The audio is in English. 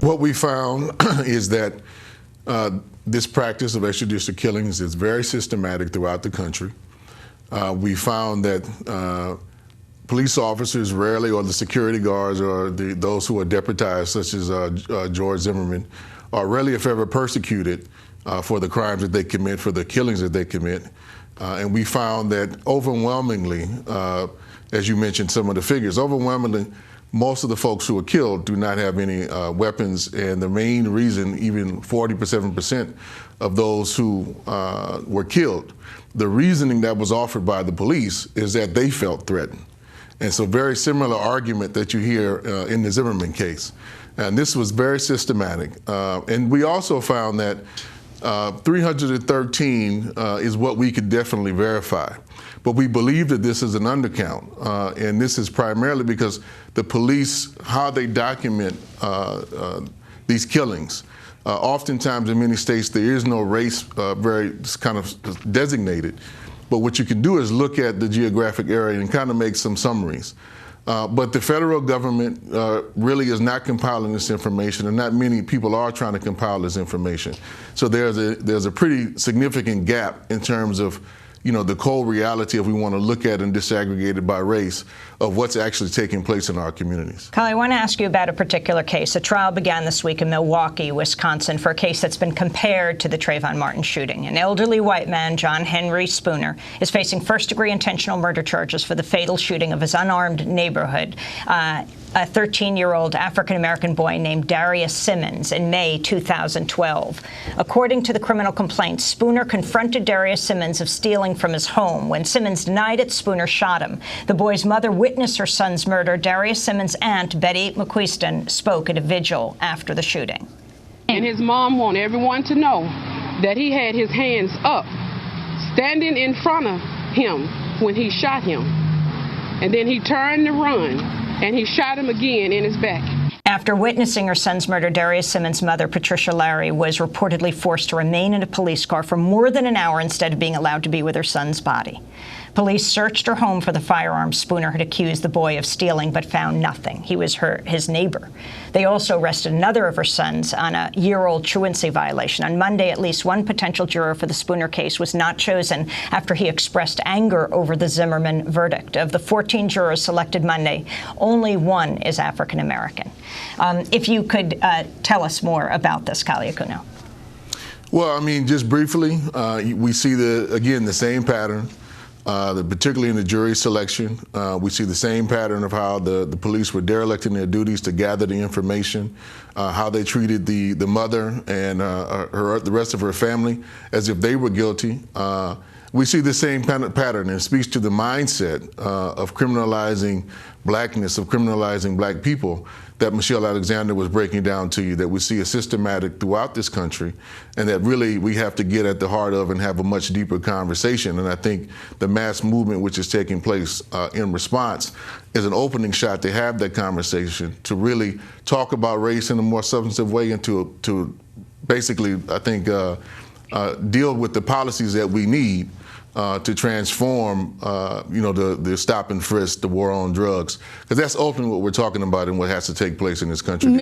What we found is that this practice of extrajudicial killings is very systematic throughout the country. We found that police officers rarely, or the security guards, or those who are deputized, such as George Zimmerman, are rarely, if ever, persecuted for the crimes that they commit, for the killings that they commit. And we found that overwhelmingly, as you mentioned some of the figures, overwhelmingly, most of the folks who were killed do not have any weapons, and the main reason, even 47% of those who were killed, the reasoning that was offered by the police is that they felt threatened. And so very similar argument that you hear in the Zimmerman case. And this was very systematic. And we also found that 313 is what we could definitely verify. But we believe that this is an undercount. And this is primarily because the police, how they document these killings, oftentimes in many states there is no race very kind of designated. But what you can do is look at the geographic area and kind of make some summaries. But the federal government really is not compiling this information, and not many people are trying to compile this information. So there's a pretty significant gap in terms of, you know, the cold reality, if we want to look at and disaggregate it by race, of what's actually taking place in our communities. Kyle, I want to ask you about a particular case. A trial began this week in Milwaukee, Wisconsin, for a case that's been compared to the Trayvon Martin shooting. An elderly white man, John Henry Spooner, is facing first-degree intentional murder charges for the fatal shooting of his unarmed neighborhood, a 13-year-old African-American boy named Darius Simmons, in May 2012. According to the criminal complaint, Spooner confronted Darius Simmons of stealing from his home. When Simmons denied it, Spooner shot him. The boy's mother witnessed her son's murder. Darius Simmons' aunt, Betty McQuiston, spoke at a vigil after the shooting. And his mom wanted everyone to know that he had his hands up, standing in front of him when he shot him. And then he turned to run, and he shot him again in his back. After witnessing her son's murder, Darius Simmons' mother, Patricia Larry, was reportedly forced to remain in a police car for more than an hour instead of being allowed to be with her son's body. Police searched her home for the firearm Spooner had accused the boy of stealing, but found nothing. He was his neighbor. They also arrested another of her sons on a year-old truancy violation. On Monday, at least one potential juror for the Spooner case was not chosen after he expressed anger over the Zimmerman verdict. Of the 14 jurors selected Monday, only one is African-American. If you could tell us more about this, Kyle Yakuno. Well, I mean, just briefly, we see, again, the same pattern. Particularly in the jury selection, we see the same pattern of how the police were derelict in their duties to gather the information, how they treated the mother and the rest of her family as if they were guilty. We see the same pattern, and it speaks to the mindset of criminalizing blackness, of criminalizing black people, that Michelle Alexander was breaking down to you, that we see a systematic throughout this country, and that really we have to get at the heart of and have a much deeper conversation. And I think the mass movement which is taking place in response is an opening shot to have that conversation, to really talk about race in a more substantive way, and to basically, I think, deal with the policies that we need to transform, you know, the stop and frisk, the war on drugs, because that's ultimately what we're talking about and what has to take place in this country.